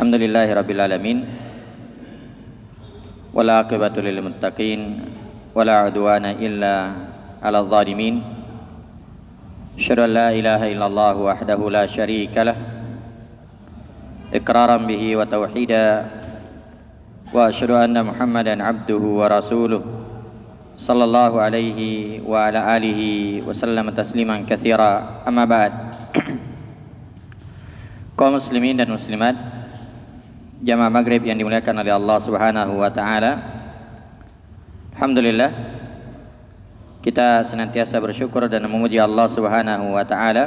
Alhamdulillahirabbil alamin. Wala aqibatu lil muttaqin wala udwana illa 'alal zalimin. Asyhadu an la ilaha illallah wahdahu la syarika lah. Iqraran bihi wa tauhida. Wa asyhadu anna Muhammadan 'abduhu wa rasuluh. Sallallahu alaihi wa ala alihi wa sallam tasliman katsira. Amma ba'd. Kaum muslimin dan muslimat, jamaah maghrib yang dimuliakan oleh Allah Subhanahu wa taala. Alhamdulillah, kita senantiasa bersyukur dan memuji Allah Subhanahu wa taala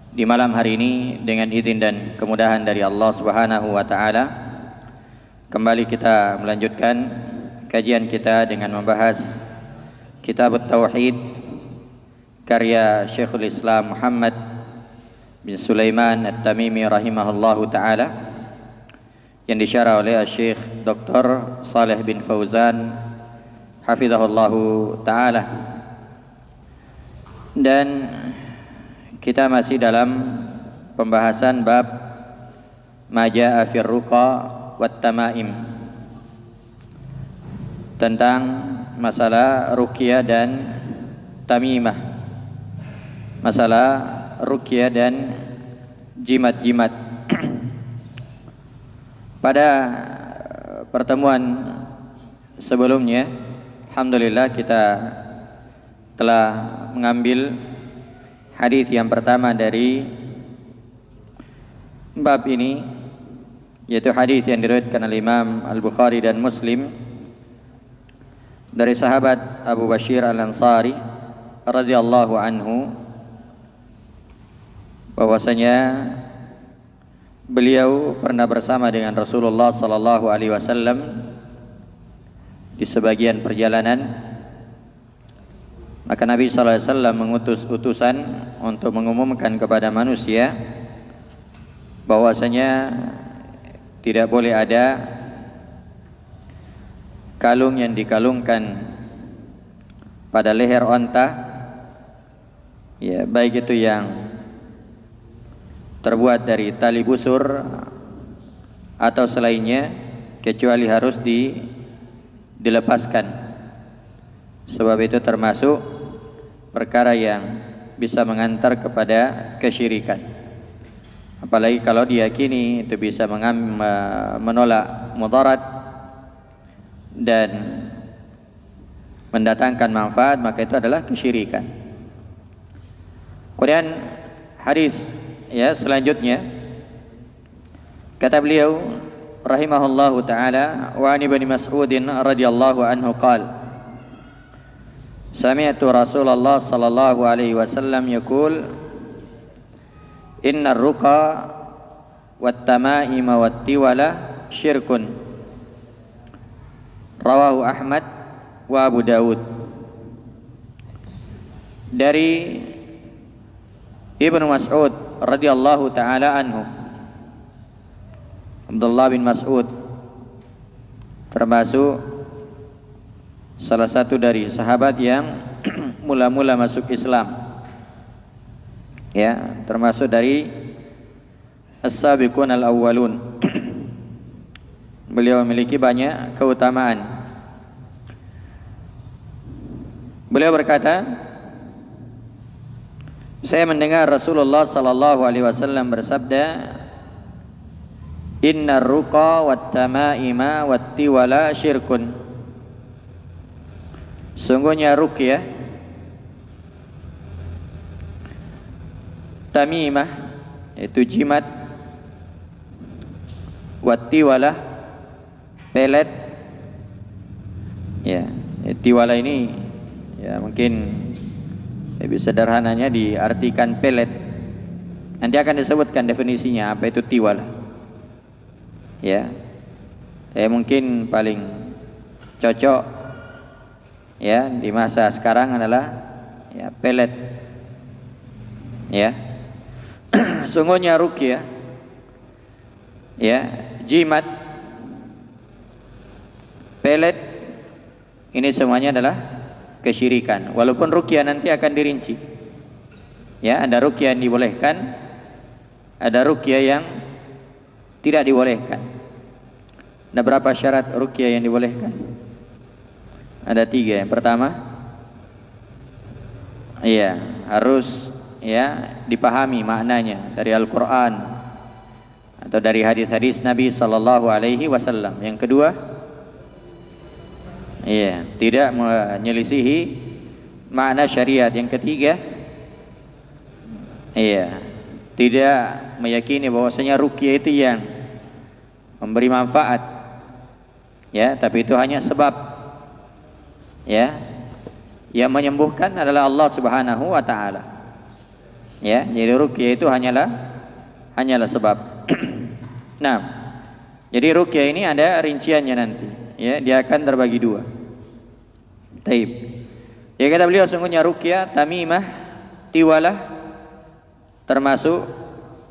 di malam hari ini dengan izin dan kemudahan dari Allah Subhanahu wa taala. Kembali kita melanjutkan kajian kita dengan membahas Kitab At-Tauhid karya Syekhul Islam Muhammad bin Sulaiman At-Tamimi rahimahullahu taala, yang disyarah oleh Syekh Dr. Saleh bin Fauzan hafizahullahu taala. Dan kita masih dalam pembahasan bab majaa fir ruqa wat tamaim, tentang masalah ruqyah dan tamimah, masalah ruqyah dan jimat-jimat. Pada pertemuan sebelumnya, alhamdulillah kita telah mengambil hadis yang pertama dari bab ini, yaitu hadis yang diriwayatkan oleh Imam Al-Bukhari dan Muslim dari sahabat Abu Bashir Al-Ansari radhiyallahu anhu, bahwasanya beliau pernah bersama dengan Rasulullah sallallahu alaihi wasallam di sebagian perjalanan. Maka Nabi sallallahu alaihi wasallam mengutus utusan untuk mengumumkan kepada manusia bahwasanya tidak boleh ada kalung yang dikalungkan pada leher onta, ya, baik itu yang terbuat dari tali busur atau selainnya, kecuali harus dilepaskan. Sebab itu termasuk perkara yang bisa mengantar kepada kesyirikan. Apalagi kalau diyakini itu bisa menolak mudarat dan mendatangkan manfaat, maka itu adalah kesyirikan. Kemudian hadis selanjutnya, kata beliau rahimahullahu taala, wa an Ibnu Mas'ud radhiyallahu anhu qala sami'tu Rasulullah sallallahu alaihi wasallam yaqul innar ruqa wat tamaima wat tiwala syirkun, rawahu Ahmad wa Abu Dawud. Dari Ibnu Mas'ud radhiyallahu taala anhu, Abdullah bin Mas'ud termasuk salah satu dari sahabat yang mula-mula masuk Islam, ya, termasuk dari as-sabiqun al-awwalun. Beliau memiliki banyak keutamaan. Beliau berkata, saya mendengar Rasulullah sallallahu alaihi wasallam bersabda, innar ruqa wat tamaima wat tiwala syirkun. Sungguhnya ruqyah, tamimah itu jimat, wat tiwala pelet, ya, tiwala ini ya mungkin lebih sederhananya diartikan pelet. Nanti akan disebutkan definisinya apa itu tiwala. Ya, mungkin paling cocok ya di masa sekarang adalah ya pelet. Ya, sungguhnya ruqyah, ya, jimat, pelet, ini semuanya adalah kesyirikan. Walaupun ruqyah nanti akan dirinci. Ya, ada ruqyah yang dibolehkan, ada ruqyah yang tidak dibolehkan. Ada berapa syarat ruqyah yang dibolehkan? Ada 3. Yang pertama, harus dipahami maknanya dari Al-Quran atau dari hadis-hadis Nabi sallallahu alaihi wasallam. Yang kedua, tidak menyelisihi makna syariat. Yang ketiga, tidak meyakini bahwasanya ruqyah itu yang memberi manfaat, tapi itu hanya sebab. Yang menyembuhkan adalah Allah Subhanahu wa taala. Jadi ruqyah itu hanyalah sebab. Nah, jadi ruqyah ini ada rinciannya nanti. Dia akan terbagi 2. Taib. Ya, kata beliau, sungguhnya ruqyah, tamimah, tiwalah termasuk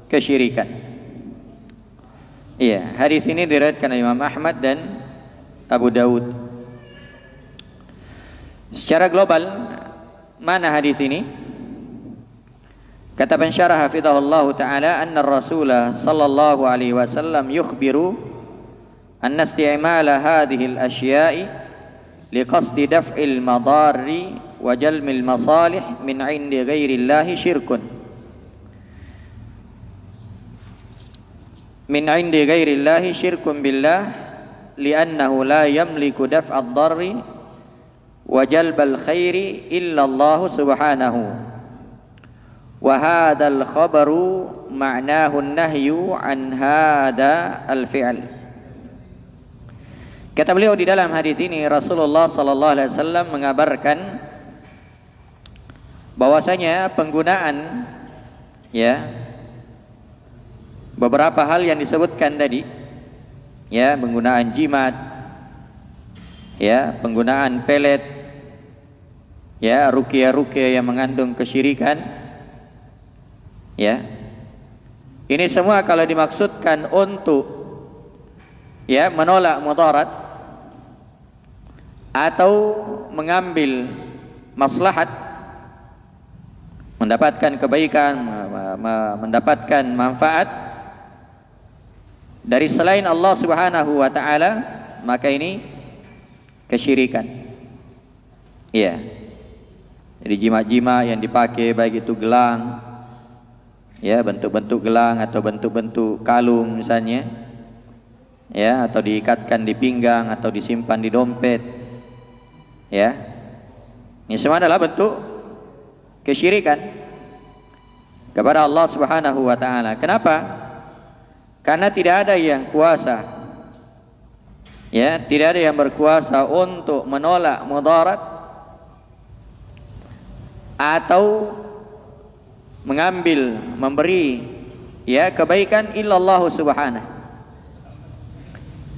kesyirikan. Hadis ini diriwayatkan oleh Imam Ahmad dan Abu Dawud. Secara global, mana hadis ini? Kata pensyarah hafizahullah taala, anna Rasulullah sallallahu alaihi wasallam yukhbiru anna isti'mala hadhihi al-asya'i liqasdi daf'il madarri wa jalmil masalih min 'indi ghairillahi syirkun. Min 'indi ghairillahi syirkun billah li'annahu la yamliku daf'ad darri wa jalbal khairi illa Allah subhanahu. Wa hadzal khabaru ma'nahu an-nahyu an hadza al-fi'l. Kata beliau, di dalam hadis ini Rasulullah sallallahu alaihi wasallam mengabarkan bahwasanya penggunaan beberapa hal yang disebutkan tadi, penggunaan jimat, penggunaan pelet, ruqyah yang mengandung kesyirikan, ini semua kalau dimaksudkan untuk menolak mudarat atau mengambil maslahat, mendapatkan kebaikan, mendapatkan manfaat dari selain Allah Subhanahu wa taala, maka ini kesyirikan. Jadi jimat-jimat yang dipakai, baik itu gelang, bentuk-bentuk gelang atau bentuk-bentuk kalung misalnya, atau diikatkan di pinggang atau disimpan di dompet, ini semua adalah bentuk kesyirikan kepada Allah Subhanahu wa taala. Kenapa? Karena tidak ada yang kuasa, tidak ada yang berkuasa untuk menolak mudarat atau mengambil, memberi kebaikan illallah subhanahu,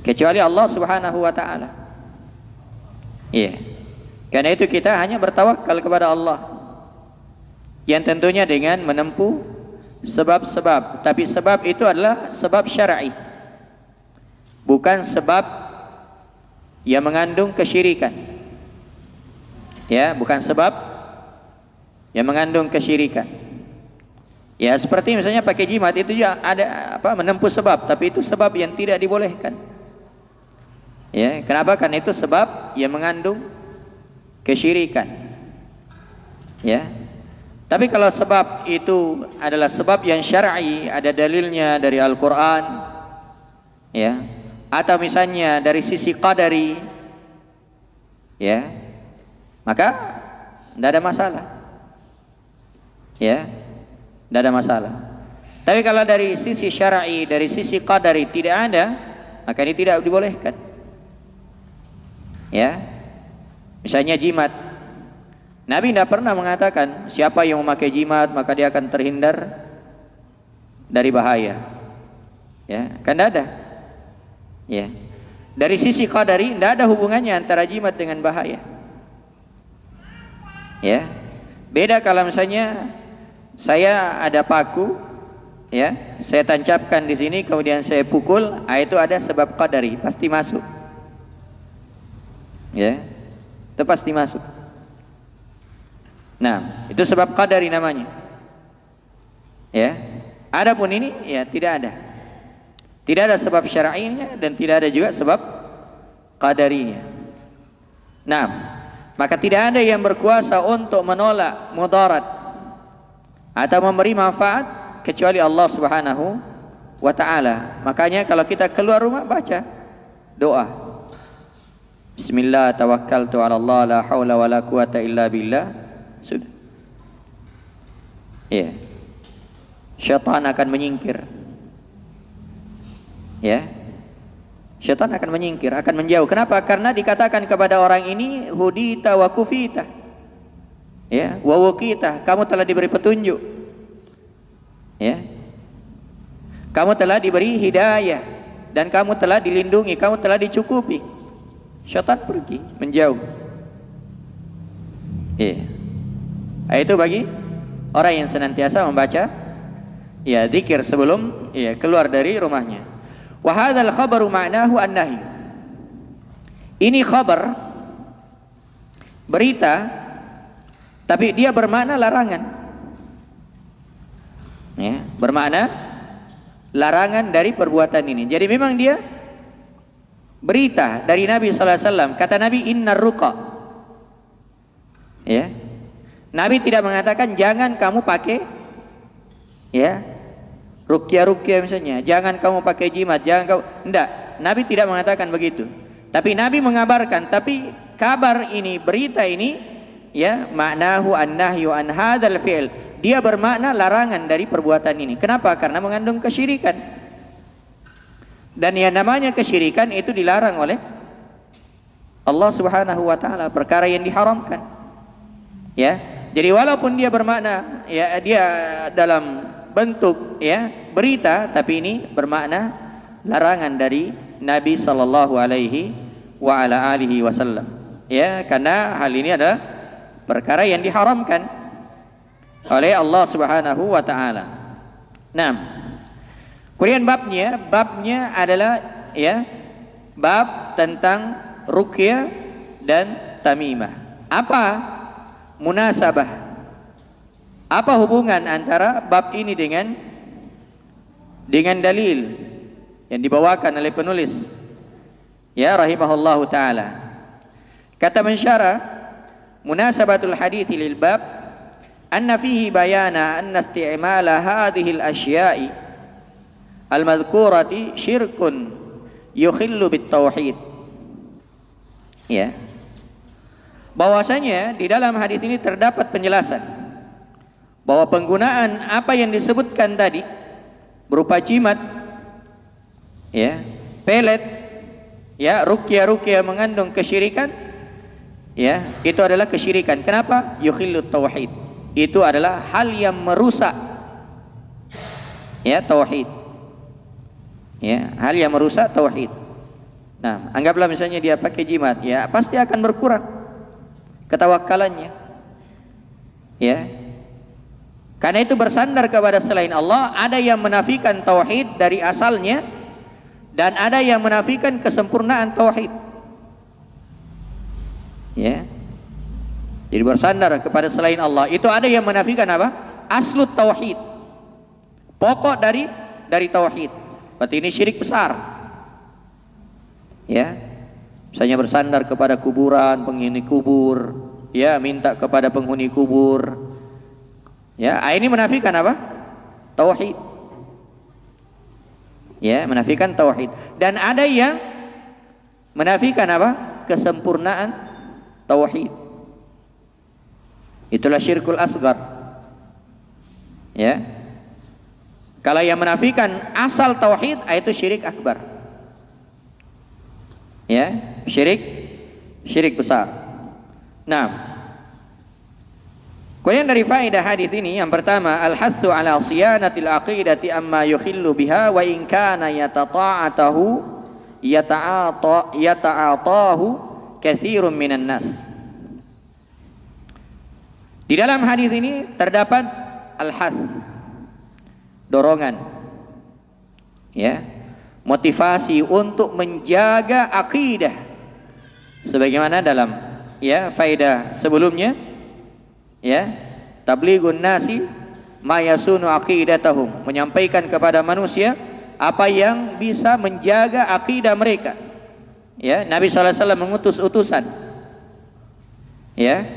kecuali Allah Subhanahu wa taala. Karena itu kita hanya bertawakal kepada Allah, yang tentunya dengan menempuh sebab-sebab, tapi sebab itu adalah sebab syar'i, bukan sebab yang mengandung kesyirikan. Bukan sebab yang mengandung kesyirikan. Seperti misalnya pakai jimat, itu ya ada menempuh sebab, tapi itu sebab yang tidak dibolehkan. Kenapa? Karena itu sebab yang mengandung kesyirikan. Tapi kalau sebab itu adalah sebab yang syar'i, ada dalilnya dari Al-Quran, atau misalnya dari sisi qadari, maka tidak ada masalah. Tidak ada masalah. Tapi kalau dari sisi syar'i, dari sisi qadari tidak ada, maka ini tidak dibolehkan. Misalnya jimat, Nabi tidak pernah mengatakan siapa yang memakai jimat maka dia akan terhindar dari bahaya. Kan tidak ada. Dari sisi qadari tidak ada hubungannya antara jimat dengan bahaya. Beda kalau misalnya saya ada paku, saya tancapkan di sini kemudian saya pukul, itu ada sebab qadari, pasti masuk. Itu pasti masuk. Nah, itu sebab qadari namanya. Adapun ini tidak ada. Tidak ada sebab syar'inya dan tidak ada juga sebab qadarinya. Nah, maka tidak ada yang berkuasa untuk menolak mudarat atau memberi manfaat kecuali Allah Subhanahu wa ta'ala. Makanya kalau kita keluar rumah baca doa. Bismillah tawakkaltu 'ala Allah la haula wala quwata illa billah. Sudah. Ya. Syaitan akan menyingkir. Ya. Syaitan akan menyingkir, akan menjauh. Kenapa? Karena dikatakan kepada orang ini hudita wa kufita. Ya, wa waqita, kamu telah diberi petunjuk. Ya. Kamu telah diberi hidayah dan kamu telah dilindungi, kamu telah dicukupi. Syaitan pergi, menjauh. Ya. Itu bagi orang yang senantiasa membaca ya zikir sebelum ya keluar dari rumahnya. Wa hadzal khabaru ma'nahu an-nahy. Ini khabar berita tapi dia bermakna larangan. Ya, bermakna larangan dari perbuatan ini. Jadi memang dia berita dari Nabi sallallahu alaihi wasallam. Kata Nabi innar ruqa. Ya. Nabi tidak mengatakan jangan kamu pakai ya ruqyah misalnya, jangan kamu pakai jimat, jangan kamu, enggak, Nabi tidak mengatakan begitu. Tapi Nabi mengabarkan, tapi kabar ini, berita ini ya ma'nahu an-nahyu an hadzal fi'l. Dia bermakna larangan dari perbuatan ini. Kenapa? Karena mengandung kesyirikan. Dan yang namanya kesyirikan itu dilarang oleh Allah Subhanahu wa taala, perkara yang diharamkan. Ya. Jadi walaupun dia bermakna ya dia dalam bentuk ya berita, tapi ini bermakna larangan dari Nabi sallallahu alaihi wa ala alihi wasallam. Ya, karena hal ini adalah perkara yang diharamkan oleh Allah Subhanahu wa taala. Nah, kemudian babnya adalah ya bab tentang ruqyah dan tamimah. Apa munasabah? Apa hubungan antara bab ini dengan dalil yang dibawakan oleh penulis ya rahimahullahu taala? Kata mensyarah, munasabatul hadits lil bab anna fihi bayana anna isti'mala hadhihi al-asya'i al-madhkurati syirkun yukhillu bit tauhid. Ya. Bahwasanya di dalam hadis ini terdapat penjelasan bahwa penggunaan apa yang disebutkan tadi berupa jimat ya, pelet ya, ruqyah mengandung kesyirikan ya, itu adalah kesyirikan. Kenapa? Yukhillu tauhid. Itu adalah hal yang merusak ya tauhid. Ya, hal yang merusak tauhid. Nah, anggaplah misalnya dia pakai jimat, ya pasti akan berkurang ketawakkalannya. Ya. Karena itu bersandar kepada selain Allah, ada yang menafikan tauhid dari asalnya dan ada yang menafikan kesempurnaan tauhid. Ya. Jadi bersandar kepada selain Allah, itu ada yang menafikan apa? Aslut tauhid. Pokok dari tauhid. Berarti ini syirik besar. Ya. Misalnya bersandar kepada kuburan, penghuni kubur, ya, minta kepada penghuni kubur. Ya, ini menafikan apa? Tauhid. Ya, menafikan tauhid. Dan ada yang menafikan apa? Kesempurnaan tauhid. Itulah syirkul asghar. Ya. Kalau yang menafikan asal tauhid, itu syirik akbar. Ya, syirik besar. Nah, kemudian dari faedah hadis ini yang pertama, al-hatsu ala siyanatil aqidati amma yukhillu biha wa in kana yata'atahu katsirun minan nas. Di dalam hadis ini terdapat al-hath, dorongan. Ya. Motivasi untuk menjaga akidah. Sebagaimana dalam ya faedah sebelumnya, ya, tablighun nasi ma yasunu aqidatahum, menyampaikan kepada manusia apa yang bisa menjaga akidah mereka. Ya, Nabi sallallahu alaihi wasallam mengutus utusan, ya,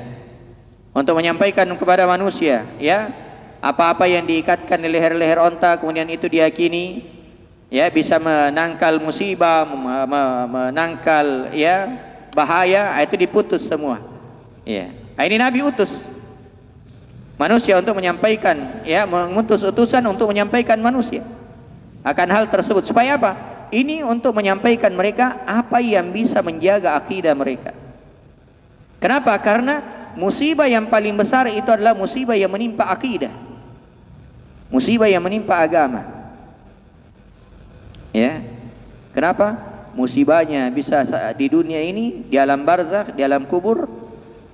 untuk menyampaikan kepada manusia, ya, apa-apa yang diikatkan di leher-leher onta kemudian itu diyakini, ya, bisa menangkal musibah, menangkal, ya, bahaya, itu diputus semua. Ya, ini Nabi utus manusia untuk menyampaikan, ya, mengutus utusan untuk menyampaikan manusia akan hal tersebut. Supaya apa? Ini untuk menyampaikan mereka apa yang bisa menjaga akidah mereka. Kenapa? Karena musibah yang paling besar itu adalah musibah yang menimpa akidah, musibah yang menimpa agama. Ya, kenapa? Musibahnya bisa di dunia ini, di alam barzakh, di alam kubur,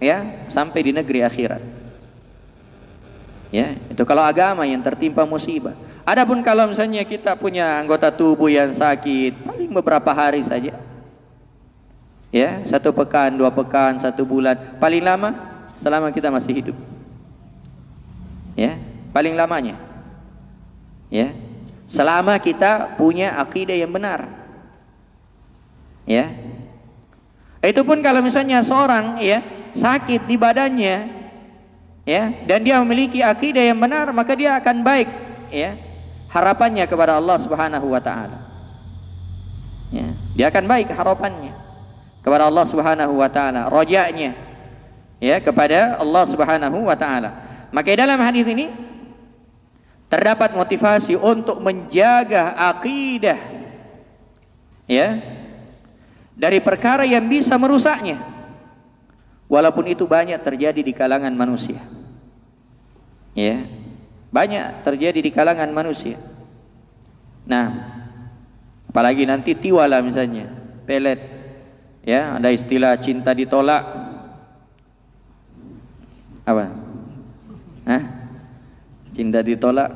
ya, sampai di negeri akhirat. Ya, itu kalau agama yang tertimpa musibah. Adapun kalau misalnya kita punya anggota tubuh yang sakit, paling beberapa hari saja. Ya, 1 pekan, 2 pekan, 1 bulan, paling lama selama kita masih hidup. Ya, paling lamanya. Ya, selama kita punya akidah yang benar. Ya. Itu pun kalau misalnya seorang, ya, sakit di badannya, ya, dan dia memiliki akidah yang benar, maka dia akan baik, ya, harapannya kepada Allah Subhanahu wa taala. Ya, dia akan baik harapannya kepada Allah Subhanahu wa taala, rajanya, ya, kepada Allah Subhanahu wa taala. Maka dalam hadis ini terdapat motivasi untuk menjaga akidah, ya, dari perkara yang bisa merusaknya, walaupun itu banyak terjadi di kalangan manusia. Ya, banyak terjadi di kalangan manusia. Nah, apalagi nanti tiwala misalnya, pelet, ya, ada istilah cinta ditolak. Apa? Hah? Cinta ditolak?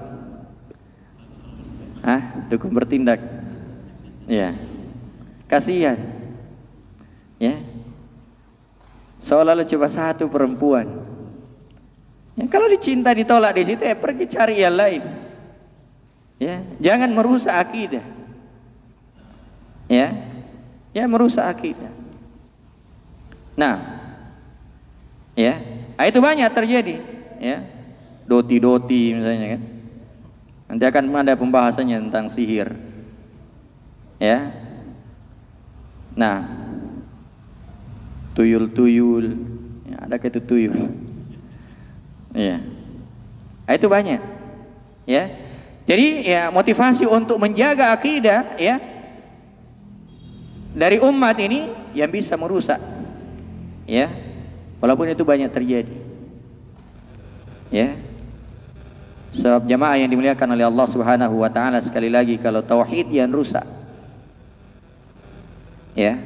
Dukun bertindak. Ya, kasihan. Ya, seolah-olah cuma satu perempuan. Ya, kalau dicinta ditolak di situ, ya pergi cari yang lain. Ya, jangan merusak akidah. Ya, ya, merusak akidah. Nah, ya, itu banyak terjadi. Ya, doti-doti misalnya kan. Nanti akan ada pembahasannya tentang sihir. Ya, nah, tuyul-tuyul, ya, ada itu tuyul. Ya, itu banyak. Ya, jadi ya motivasi untuk menjaga akidah, ya, dari umat ini yang bisa merusak, ya, walaupun itu banyak terjadi. Ya, sebab jamaah yang dimuliakan oleh Allah Subhanahu wa taala, sekali lagi, kalau tauhid yang rusak, ya,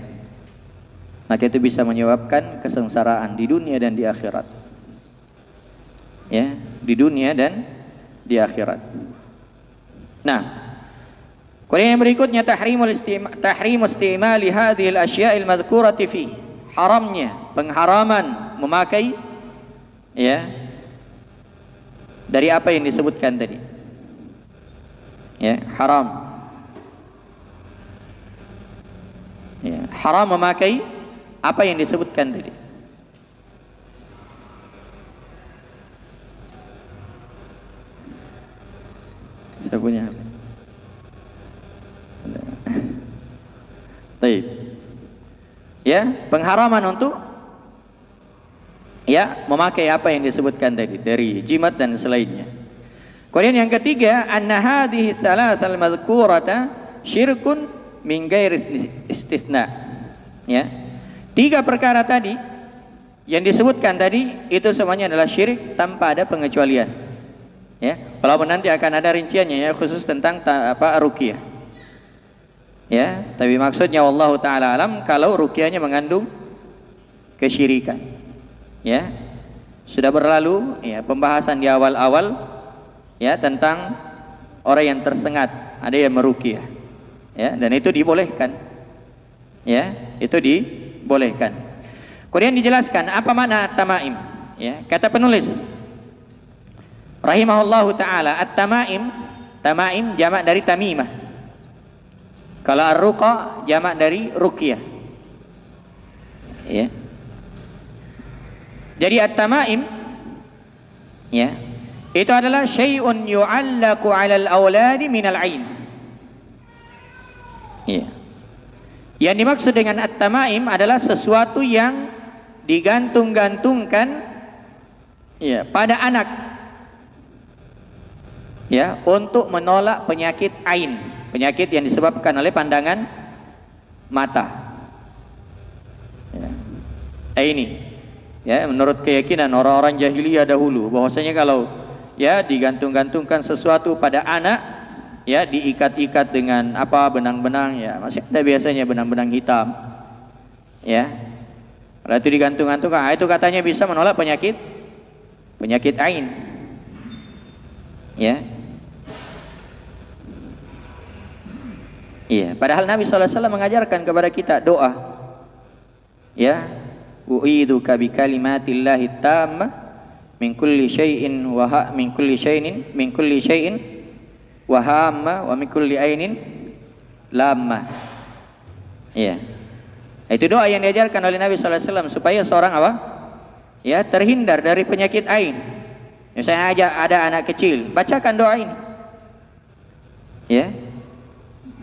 maka itu bisa menyebabkan kesengsaraan di dunia dan di akhirat. Ya, di dunia dan di akhirat. Nah, kemudian yang berikutnya tahrimu istimali hadhil asya'il madhkurati fi, haramnya, pengharaman memakai, ya, dari apa yang disebutkan tadi. Ya, haram. Ya, haram memakai apa yang disebutkan tadi. Saya punya apa? Baik. Ya, pengharaman untuk, ya, memakai apa yang disebutkan tadi dari jimat dan selainnya. Kemudian yang ketiga, anna hadhihi tsalatsal madhkurata syirkun min ghairi istisna. Ya. 3 perkara tadi yang disebutkan tadi itu semuanya adalah syirik tanpa ada pengecualian. Ya, walaupun nanti akan ada rinciannya, ya, khusus tentang ruqyah. Ya, tapi maksudnya wallahu taala alam, kalau ruqyahnya mengandung kesyirikan. Ya, sudah berlalu, ya, pembahasan di awal-awal, ya, tentang orang yang tersengat, ada yang meruqyah. Ya, dan itu dibolehkan. Ya, itu dibolehkan. Kemudian dijelaskan apa makna tamaim. Ya, kata penulis rahimahullahu taala, at-tamaim, tamaim jamak dari tamimah. Kalau ar-ruqa jamak dari ruqyah. Ya. Jadi at-tamaim ya, itu adalah syai'un yu'allaqu 'alal auladi minal 'ain. Ya. Yang dimaksud dengan at-tamaim adalah sesuatu yang digantung-gantungkan ya pada anak ya untuk menolak penyakit ain, penyakit yang disebabkan oleh pandangan mata. Ya. Ini ya menurut keyakinan orang-orang jahiliyah dahulu bahwasanya kalau ya digantung-gantungkan sesuatu pada anak ya diikat-ikat dengan apa benang-benang ya masih ada biasanya benang-benang hitam ya kalau itu digantung-gantungkan itu katanya bisa menolak penyakit ain ya iya padahal Nabi SAW mengajarkan kepada kita doa ya u'iduka bi kalimatillahi tammah min kulli syai'in wa min kulli syai'in wa hamma wa min kulli ainin lamma. Iya. Itu doa yang diajarkan oleh Nabi sallallahu alaihi wasallam supaya seorang apa? Ya, terhindar dari penyakit ain. Misalnya ada anak kecil, bacakan doa ini. Ya.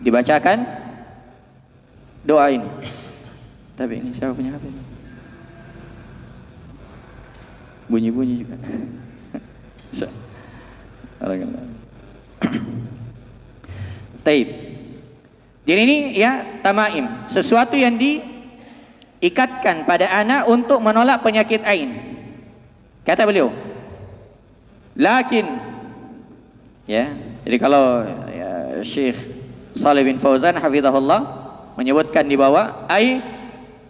Dibacakan doa ini. Tapi ini siapa punya HP ini? Bunyi-bunyi juga. Taib. Jadi ini ya tamaim, sesuatu yang diikatkan pada anak untuk menolak penyakit ain. Kata beliau. Lakin ya, jadi kalau ya, Syekh Shalih bin Fauzan hafizahullah menyebutkan di bawah ai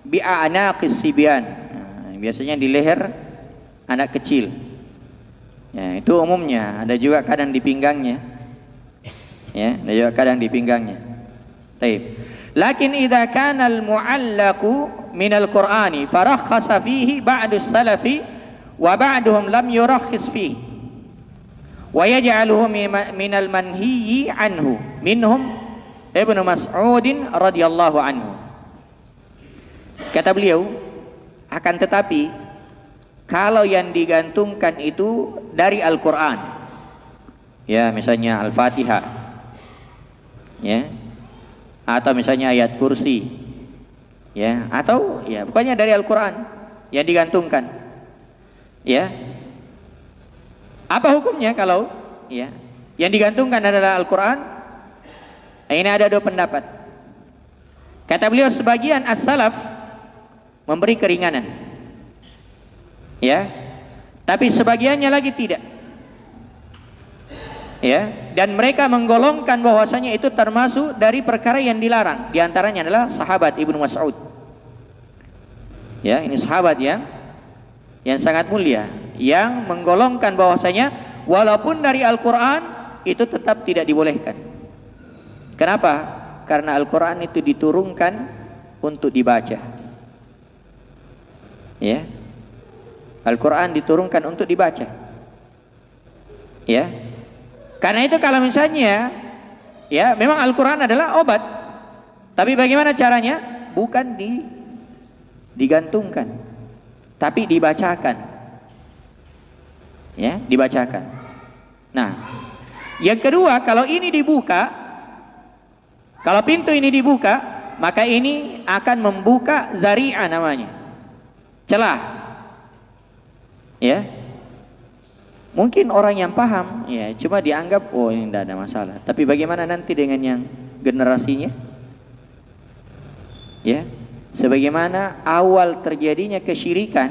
bi'anaqis sibyan. Nah, biasanya di leher anak kecil. Ya, itu umumnya, ada juga kadang di pinggangnya. Ya, ada juga kadang di pinggangnya. Baik. Lakin idza kana al-mu'allaqu min al-Qur'ani farakhasa fihi ba'du salafi wa ba'duhum lam yurakhis fihi wa yaj'aluhu min al-manhiyyi anhu minhum Ibnu Mas'ud radhiyallahu anhu. Kata beliau, akan tetapi kalau yang digantungkan itu dari Al-Qur'an. Ya, misalnya Al-Fatihah. Ya. Atau misalnya ayat kursi. Ya, atau ya pokoknya dari Al-Qur'an yang digantungkan. Ya. Apa hukumnya kalau ya yang digantungkan adalah Al-Qur'an? Ini ada dua pendapat. Kata beliau sebagian as-salaf memberi keringanan. Ya. Tapi sebagiannya lagi tidak. Ya, dan mereka menggolongkan bahwasanya itu termasuk dari perkara yang dilarang. Di antaranya adalah sahabat Ibnu Mas'ud. Ya, ini sahabat yang sangat mulia yang menggolongkan bahwasanya walaupun dari Al-Qur'an itu tetap tidak dibolehkan. Kenapa? Karena Al-Qur'an itu diturunkan untuk dibaca. Ya. Al-Qur'an diturunkan untuk dibaca. Ya. Karena itu kalau misalnya ya memang Al-Qur'an adalah obat. Tapi bagaimana caranya? Bukan digantungkan, tapi dibacakan. Ya, dibacakan. Nah, yang kedua, kalau ini dibuka, kalau pintu ini dibuka, maka ini akan membuka zari'ah namanya. Celah. Ya. Mungkin orang yang paham, ya cuma dianggap oh ini tidak ada masalah. Tapi bagaimana nanti dengan yang generasinya? Ya, sebagaimana awal terjadinya kesyirikan,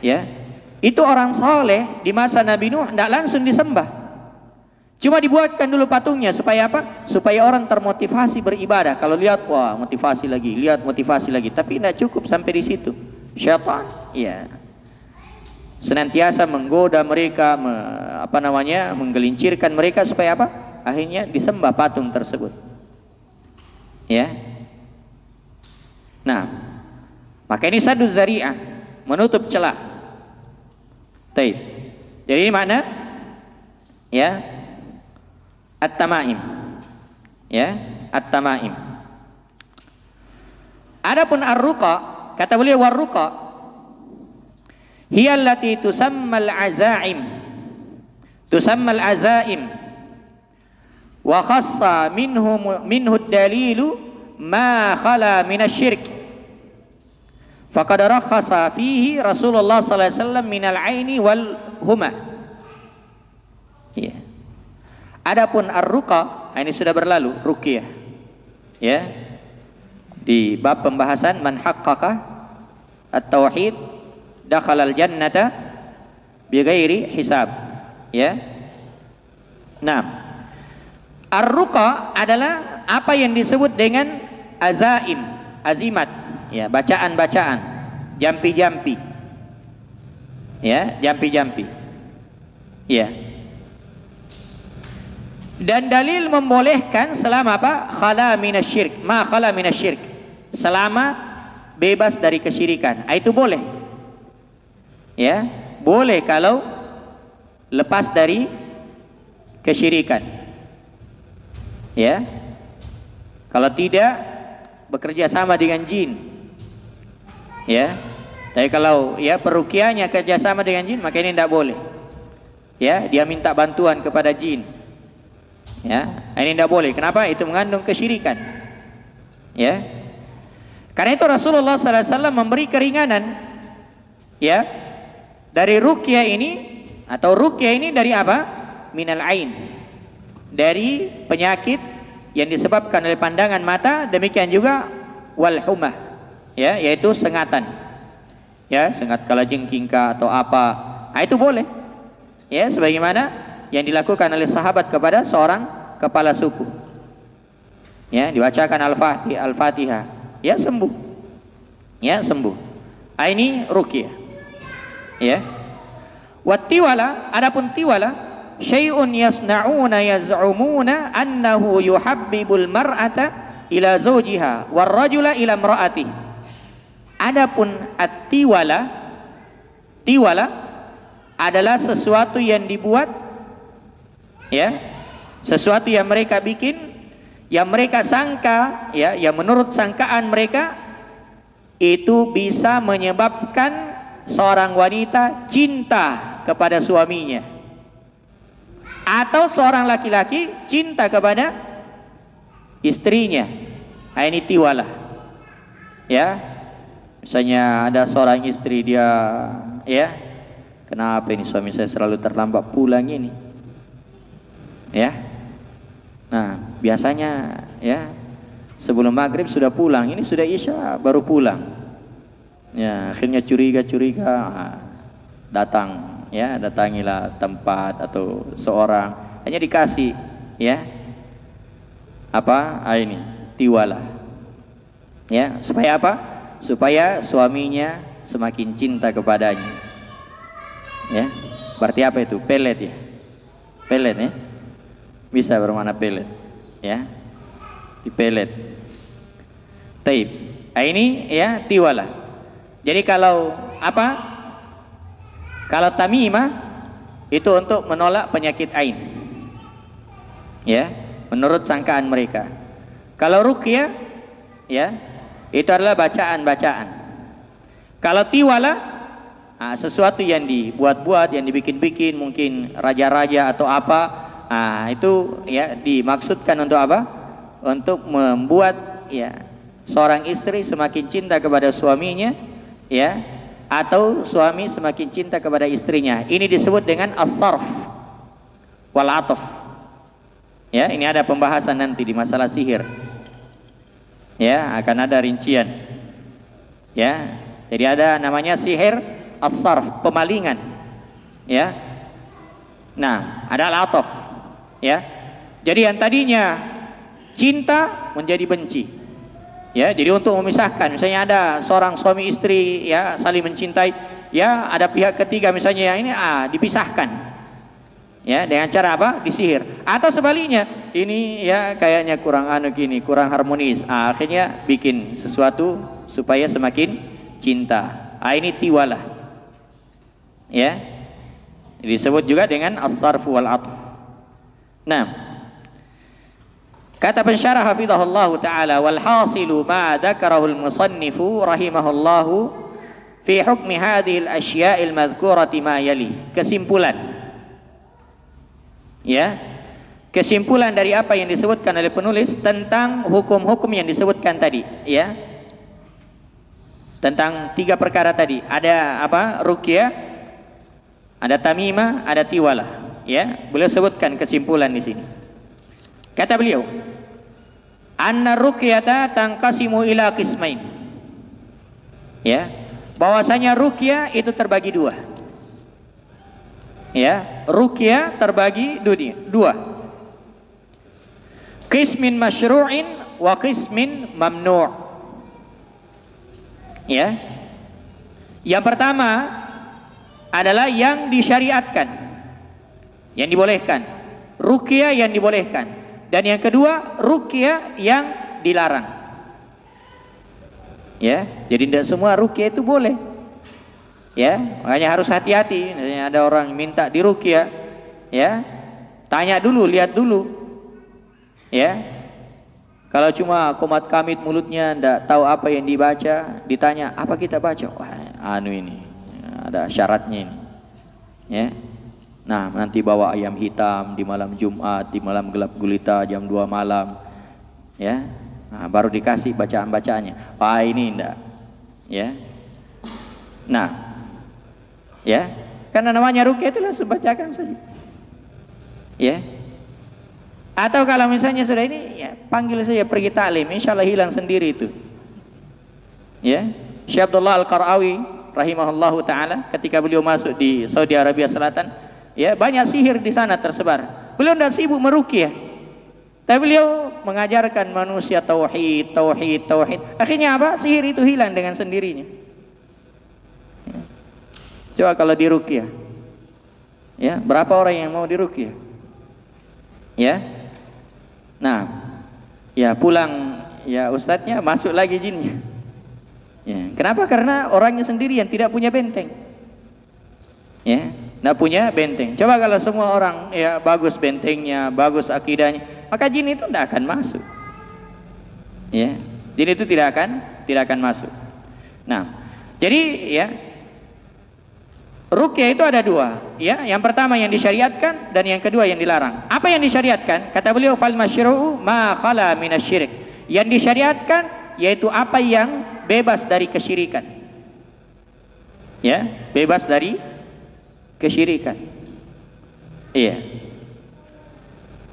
ya itu orang soleh di masa Nabi Nuh tidak langsung disembah. Cuma dibuatkan dulu patungnya supaya apa? Supaya orang termotivasi beribadah. Kalau lihat wah motivasi lagi, lihat motivasi lagi. Tapi tidak cukup sampai di situ. Syaitan, ya. Senantiasa menggoda mereka, menggelincirkan mereka supaya apa? Akhirnya disembah patung tersebut. Ya. Nah, maka ini saddu zari'ah, menutup celah. Baik. Jadi ini makna ya at-tamaim. Ya. at-tamaim. Adapun ar-ruqa, kata beliau war-ruqa hiya allati tusammal azaim. Tusammal azaim wa khassa minhu ad-dalilu ma khala min asy-syirk. Faqad rakhasa fihi Rasulullah sallallahu alaihi wasallam min al-aini wal huma. Ya. Adapun ar-ruqa, ini sudah berlalu, ruqyah. Ya. Di bab pembahasan man haqqaqa at-tauhid dakhala al-jannata bighairi hisab. Ya. Nah, ar-ruqa adalah apa yang disebut dengan azaim, azimat, ya, bacaan-bacaan, jampi-jampi. Ya, jampi-jampi. Ya. Dan dalil membolehkan selama apa? Khala minasyirik, ma khala minasyirik. Selama bebas dari kesyirikan. Itu boleh. Ya, boleh kalau lepas dari kesyirikan. Ya, kalau tidak bekerja sama dengan jin, ya. Tapi kalau ya perukiahnya kerjasama dengan jin, maka ini tidak boleh. Ya, dia minta bantuan kepada jin. Ya, ini tidak boleh. Kenapa? Itu mengandung kesyirikan. Ya, karena itu Rasulullah SAW memberi keringanan. Ya, dari ruqyah ini atau ruqyah ini dari apa? Minal ain. Dari penyakit yang disebabkan oleh pandangan mata, demikian juga wal humah, ya, yaitu sengatan, ya, sengat kalajengking atau apa, nah, itu boleh, ya, sebagaimana yang dilakukan oleh sahabat kepada seorang kepala suku, ya, dibacakan al-fatihah, ya, sembuh, ya, sembuh. Nah, ini ruqyah, ya. Wattiwala, adapun tiwala syai'un yasna'una yaz'umuna annahu yuhabbibul mar'ata ila zawjiha war rajula ila imra'ati. Adapun at-tiwala, tiwala adalah sesuatu yang dibuat, ya, sesuatu yang mereka bikin, yang mereka sangka, ya, yang menurut sangkaan mereka itu bisa menyebabkan seorang wanita cinta kepada suaminya, atau seorang laki-laki cinta kepada istrinya. Nah, ini tiwalah. Ya, misalnya ada seorang istri, dia, ya, kenapa ini suami saya selalu terlambat pulang ini, ya. Nah, biasanya, ya, sebelum maghrib sudah pulang, ini sudah isya baru pulang. Ya, akhirnya curiga, datang. Ya, datangilah tempat atau seorang, hanya dikasih, ya, apa? Ini tiwala. Ya, supaya apa? Supaya suaminya semakin cinta kepadanya. Ya, berarti apa itu? Pelet, ya. Pelet, ya. Bisa bermakna pelet, ya. Dipelet. Taib. Nah, ini, ya, tiwala. Jadi kalau apa? Kalau tamimah itu untuk menolak penyakit ain, ya, menurut sangkaan mereka. Kalau ruqyah, ya, itu adalah bacaan-bacaan. Kalau tiwala, nah, sesuatu yang dibuat-buat, yang dibikin-bikin, mungkin raja-raja atau apa, nah, itu, ya, dimaksudkan untuk apa? Untuk membuat, ya, seorang istri semakin cinta kepada suaminya, ya, atau suami semakin cinta kepada istrinya. Ini disebut dengan as-sarf wal ataf. Ya, ini ada pembahasan nanti di masalah sihir. Ya, akan ada rincian. Ya, jadi ada namanya sihir as-sarf, pemalingan. Ya. Nah, ada al-ataf. Ya. Jadi yang tadinya cinta menjadi benci. Ya, jadi untuk memisahkan, misalnya ada seorang suami istri, ya, saling mencintai, ya, ada pihak ketiga misalnya yang ini dipisahkan. Ya, dengan cara apa? Disihir. Atau sebaliknya, ini, ya, kayaknya kurang gini, kurang harmonis. Akhirnya bikin sesuatu supaya semakin cinta. Ini tiwalah. Ya. Disebut juga dengan as-sarf wal atf. Nah, Kata pensyarah hafizahullah taala, wal hasilu ma dzakarahu al musannifu rahimahullahu fi hukmi hadhihi al asya'il madhkurati ma yali. Kesimpulan, ya, kesimpulan dari apa yang disebutkan oleh penulis tentang hukum-hukum yang disebutkan tadi, ya, tentang 3 perkara tadi. Ada apa? Ruqyah, ada tamimah, ada tiwalah, ya. Beliau sebutkan kesimpulan di sini. Kata beliau, anna ruqyata tanqasimu ila qismain, ya, bahwasanya ruqyah itu terbagi 2, ya, ruqyah terbagi 2, qismin masyru'in wa qismin mamnu', ya. Yang pertama adalah yang disyariatkan, yang dibolehkan, ruqyah yang dibolehkan. Dan yang kedua, ruqyah yang dilarang. Ya, jadi tidak semua ruqyah itu boleh. Ya, makanya harus hati-hati. Ada orang minta diruqyah, ya, tanya dulu, lihat dulu. Ya, kalau cuma komat kamit mulutnya, tidak tahu apa yang dibaca, ditanya apa kita baca, wah, ini ada syaratnya ini. Ya. Nah, nanti bawa ayam hitam di malam Jumat, di malam gelap gulita jam 2 malam. Ya. Nah, baru dikasih bacaan-bacaannya. Wah, ini enggak. Ya. Nah, ya. Karena namanya ruqyah itu langsung bacakan saja. Ya. Atau kalau misalnya sudah ini, ya, panggil saja pergi taklim, insyaallah hilang sendiri itu. Ya. Syekh Abdullah Al-Qarawi rahimahullahu taala ketika beliau masuk di Saudi Arabia Selatan, ya, banyak sihir di sana tersebar. Beliau tidak sibuk meruqyah, tapi beliau mengajarkan manusia tauhid. Akhirnya apa? Sihir itu hilang dengan sendirinya. Ya. Coba kalau diruqyah, ya, berapa orang yang mau diruqyah? Ya, nah, ya pulang, ya ustadznya masuk lagi jinnya. Ya, kenapa? Karena orangnya sendiri yang tidak punya benteng. Ya. Tidak punya benteng. Coba kalau semua orang, ya, bagus bentengnya, bagus akidahnya, maka jin itu tidak akan masuk. Ya, jin itu tidak akan masuk. Nah, jadi, ya, ruqyah itu ada 2. Ya, yang pertama yang disyariatkan dan yang kedua yang dilarang. Apa yang disyariatkan? Kata beliau, fal masyru'u ma khala minasyirik. Yang disyariatkan yaitu apa yang bebas dari kesyirikan. Ya, bebas dari kesyirikan. Iya.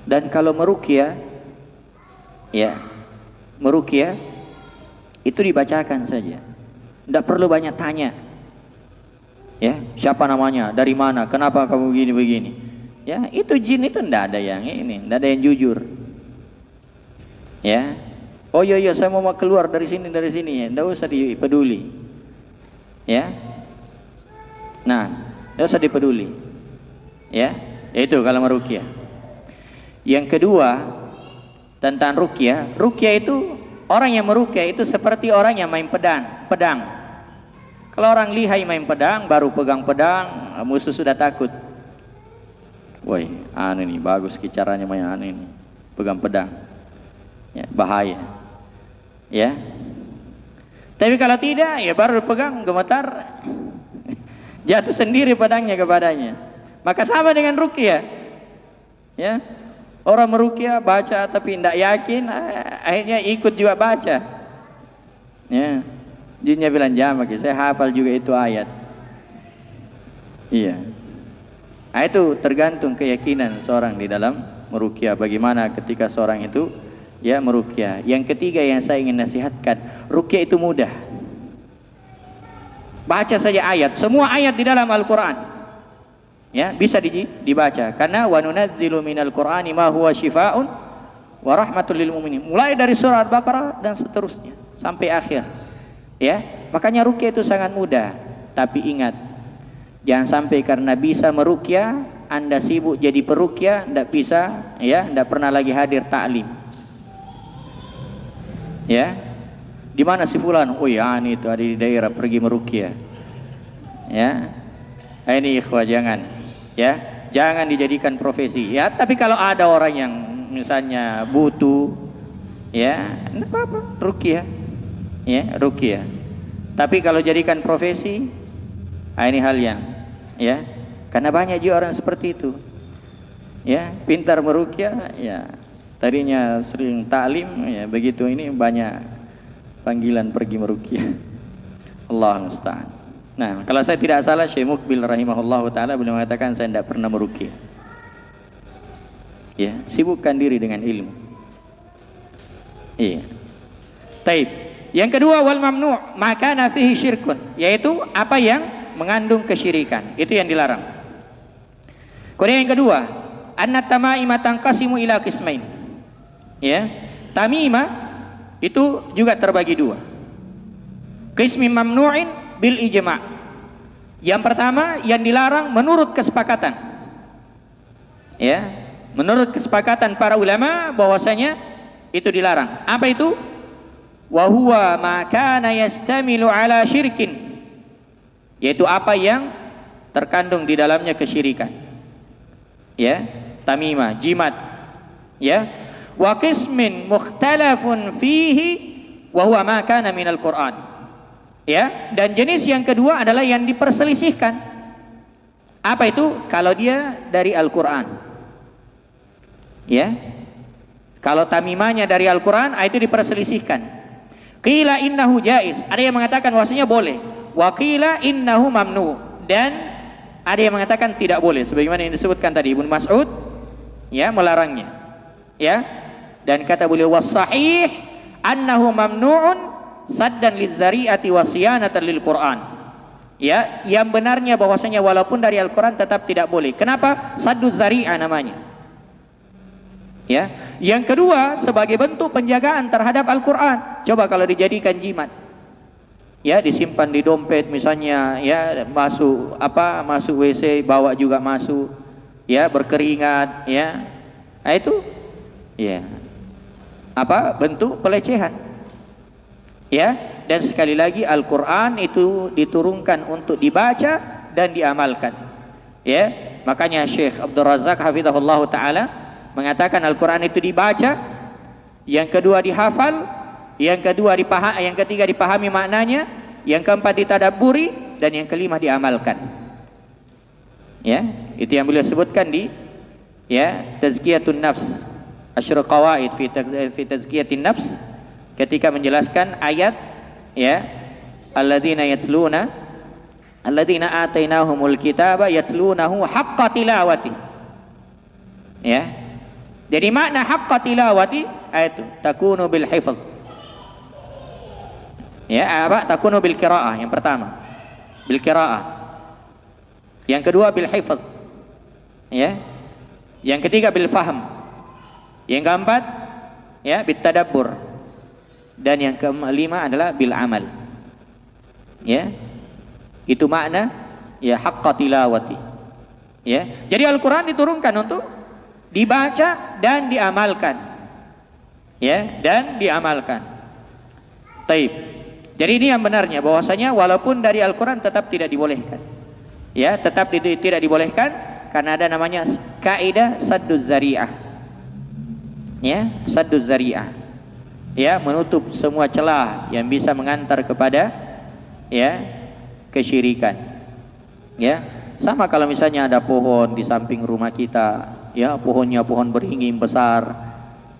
Dan kalau meruqyah, ya, meruqyah itu dibacakan saja. Tidak perlu banyak tanya. Ya, siapa namanya, dari mana, kenapa kamu begini. Ya, itu jin itu tidak ada yang ini, tidak ada yang jujur. Ya. Oh iya, saya mau keluar dari sini ya. Tidak usah dipeduli. Ya. Nah, tidak usah dipeduli. Ya, itu kalau meruqyah. Yang kedua, tentang ruqyah. Ruqyah itu, orang yang meruqyah itu seperti orang yang main pedang. Kalau orang lihai main pedang, baru pegang pedang, musuh sudah takut. Woi, ini bagus caranya main ini. Pegang pedang. Ya, bahaya. Ya. Tapi kalau tidak, ya baru pegang, gemetar, jatuh sendiri pedangnya kepadanya. Maka sama dengan ruqyah. Ya. Orang meruqyah baca tapi tidak yakin, akhirnya ikut juga baca. Ya. Jinnya bilang, "Jamak, saya hafal juga itu ayat." Iya. Nah, itu tergantung keyakinan seorang di dalam meruqyah. Bagaimana ketika seorang itu, ya, meruqyah. Yang ketiga yang saya ingin nasihatkan, ruqyah itu mudah. Baca saja ayat, semua ayat di dalam Al-Quran, ya, bisa dibaca. Karena wa nunazzilu minal Qur'ani ma huwa syifaa'un wa rahmatul lil mu'minin. Mulai dari surah Al-Baqarah dan seterusnya sampai akhir. Ya, makanya ruqyah itu sangat mudah. Tapi ingat, jangan sampai karena bisa meruqyah Anda sibuk jadi peruqyah, tidak bisa, ya, tidak pernah lagi hadir taklim. Ya. Di mana si fulan? Oh ya, ini itu ada di daerah, pergi meruqyah. Ya. Ini ikhwah, jangan. Ya, jangan dijadikan profesi. Ya, tapi kalau ada orang yang misalnya butuh, ya, enggak apa-apa, ruqyah. Ya, ruqyah. Tapi kalau jadikan profesi, ini hal yang, ya, karena banyak juga orang seperti itu. Ya, pintar meruqyah, ya. Tadinya sering taklim, ya, begitu ini banyak panggilan pergi meruqyah. Allah musta'an. Nah, kalau saya tidak salah, Syekh Mukbil rahimahullahu taala beliau mengatakan saya tidak pernah meruqyah. Ya, sibukkan diri dengan ilmu. Iya. Taib. Yang kedua, wal mamnu' maka nafihi syirkun, yaitu apa yang mengandung kesyirikan, itu yang dilarang. Kemudian yang kedua, anna tamaima tanqasimu ila qismain. Ya, tamimah itu juga terbagi dua. Qismi mamnu'in bil ijma'. Yang pertama yang dilarang menurut kesepakatan. Ya, menurut kesepakatan para ulama bahwasanya itu dilarang. Apa itu? Wa huwa ma kana yastamilu ala syirkin, yaitu apa yang terkandung di dalamnya kesyirikan. Ya, tamimah, jimat. Ya, wa qismin mukhtalafun fihi wa huwa ma kana minal Qur'an. Ya, dan jenis yang kedua adalah yang diperselisihkan. Apa itu? Kalau dia dari Al-Qur'an. Ya. Kalau tamimahnya dari Al-Qur'an, itu diperselisihkan. Qila innahu jaiz, ada yang mengatakan bahwasanya boleh. Wa qila innahu mamnu, dan ada yang mengatakan tidak boleh, sebagaimana yang disebutkan tadi Ibnu Mas'ud, ya, melarangnya. Ya. Dan kata beliau was-sahih annahu mamnu'un saddan lizzari'ati wa siyanatan lil Qur'an. Ya, yang benarnya bahwasanya walaupun dari Al-Qur'an tetap tidak boleh. Kenapa? Saddu zari'ah namanya. Ya, yang kedua sebagai bentuk penjagaan terhadap Al-Qur'an. Coba kalau dijadikan jimat, ya, disimpan di dompet misalnya, ya, masuk WC bawa juga masuk, ya, berkeringat, ya, nah itu, ya, bentuk pelecehan, ya. Dan sekali lagi Al-Qur'an itu diturunkan untuk dibaca dan diamalkan, ya. Makanya Syekh Abdul Razak hafizahullah taala mengatakan Al-Quran itu dibaca, yang kedua dihafal, yang ketiga dipahami maknanya, yang keempat ditadabburi, dan yang kelima diamalkan. Ya, itu yang beliau sebutkan di, ya, Tazkiyatun Nafs, Asyrul Qawaid fi Tazkiyatin Nafs, ketika menjelaskan ayat, ya, alladzina atainahumul kitaba yatlunahu haqqa tilawati. Ya. Jadi makna haqqa tilawati itu takunu bil hifz. Ya, takunu bil qiraah, yang pertama. Bil qiraah. Yang kedua bil hifz. Ya. Yang ketiga bil fahm. Yang keempat, ya, bit tadabbur. Dan yang kelima adalah bil amal. Ya. Itu makna, ya, haqqa tilawati. Ya. Jadi Al-Qur'an diturunkan untuk dibaca dan diamalkan, ya, dan diamalkan. Taib. Jadi ini yang benarnya bahwasanya walaupun dari Al-Qur'an tetap tidak dibolehkan, ya, tetap tidak dibolehkan karena ada namanya kaidah sadduz zari'ah, ya, sadduz zari'ah, ya, menutup semua celah yang bisa mengantar kepada, ya, kesyirikan. Ya, sama kalau misalnya ada pohon di samping rumah kita, ya, pohonnya pohon beringin besar,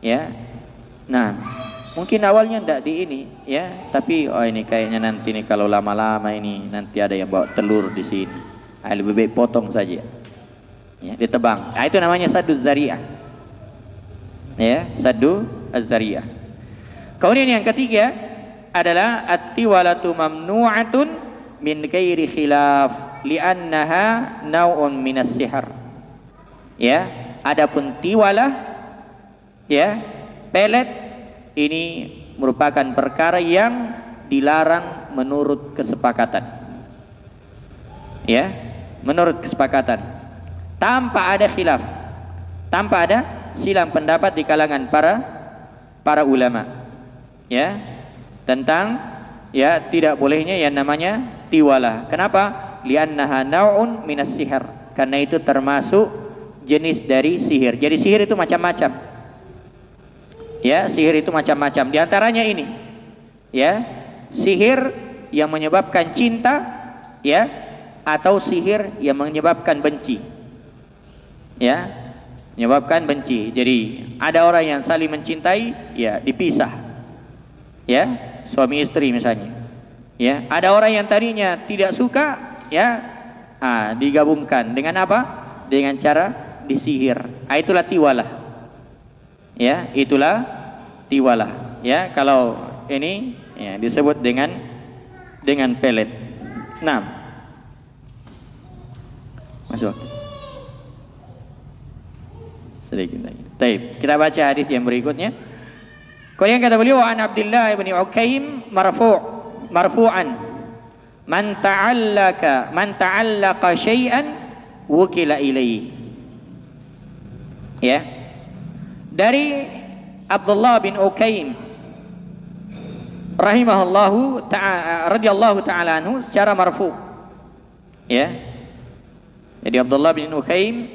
ya. Nah, mungkin awalnya tidak di ini, ya, tapi ini kayaknya nanti nih kalau lama-lama ini nanti ada yang bawa telur di sini. Lebih baik potong saja. Ya, ditebang. Nah, itu namanya saddu zari'ah. Ya, saddu az-zari'ah. Kemudian yang ketiga adalah at-tiwalatu mamnu'atun min ghairi khilaf li'annaha naw'un minas sihr. Ya, adapun tiwalah, ya, pelet, ini merupakan perkara yang dilarang menurut kesepakatan. Ya, menurut kesepakatan, tanpa ada khilaf, tanpa ada silang pendapat di kalangan para ulama, ya, tentang, ya, tidak bolehnya yang namanya tiwalah. Kenapa? Li'annaha naw'un minas sihr, karena itu termasuk jenis dari sihir. Jadi sihir itu macam-macam. Ya, sihir itu macam-macam. Di antaranya ini, ya, sihir yang menyebabkan cinta, ya, atau sihir yang menyebabkan benci. Ya, menyebabkan benci. Jadi ada orang yang saling mencintai, ya, dipisah. Ya, suami istri misalnya. Ya, ada orang yang tadinya tidak suka, ya, digabungkan dengan apa? Dengan cara disihir. Itulah tiwalah. Ya, itulah tiwalah. Ya, kalau ini ya disebut dengan pelet. Nah, masuk. Sedikit lagi. Baik, kita baca hadis yang berikutnya. Kemudian kata beliau, an Abdullah bin Ukaim marfu'an man ta'allaqa syai'an wukila ilaihi. Ya. Dari Abdullah bin Ukaim rahimahullahu ta'ala radhiyallahu ta'ala anhu secara marfu. Ya. Jadi Abdullah bin Ukaim,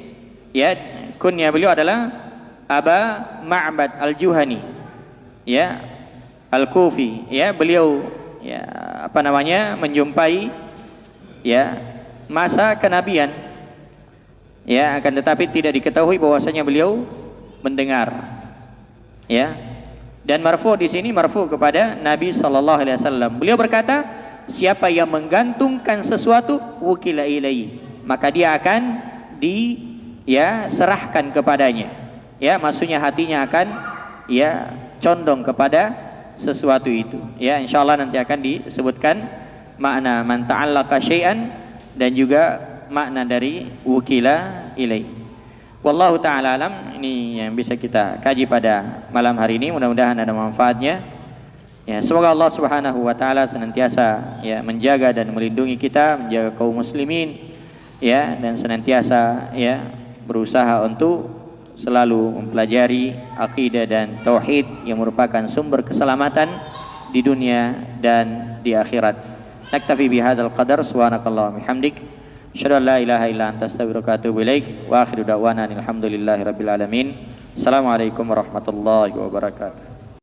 ya, kunya beliau adalah Aba Ma'bad Al-Juhani, ya, Al-Kufi. Ya, beliau, ya, apa namanya, menjumpai, ya, masa kenabian, ya, akan tetapi tidak diketahui bahwasanya beliau mendengar, ya. Dan marfu di sini marfu kepada Nabi sallallahu alaihi wasallam. Beliau berkata, siapa yang menggantungkan sesuatu wukila ilaihi, maka dia akan serahkan kepadanya. Ya, maksudnya hatinya akan, ya, condong kepada sesuatu itu. Ya, insyaallah nanti akan disebutkan makna man ta'allaqa syai'an dan juga makna dari wukila ilaihi. Wallahu ta'ala alam. Ini yang bisa kita kaji pada malam hari ini. Mudah-mudahan ada manfaatnya. Ya, semoga Allah Subhanahu wa taala senantiasa, ya, menjaga dan melindungi kita, menjaga kaum muslimin, ya, dan senantiasa, ya, berusaha untuk selalu mempelajari akidah dan tauhid yang merupakan sumber keselamatan di dunia dan di akhirat. Naktafi bihadzal qadar, subhanakallahumma bihamdik, asyhadu an la ilaha illa anta astaghfiruka wa atubu ilaik. Wa akhiru da'wana alhamdulillahi rabbil alamin. Assalamualaikum warahmatullahi wabarakatuh.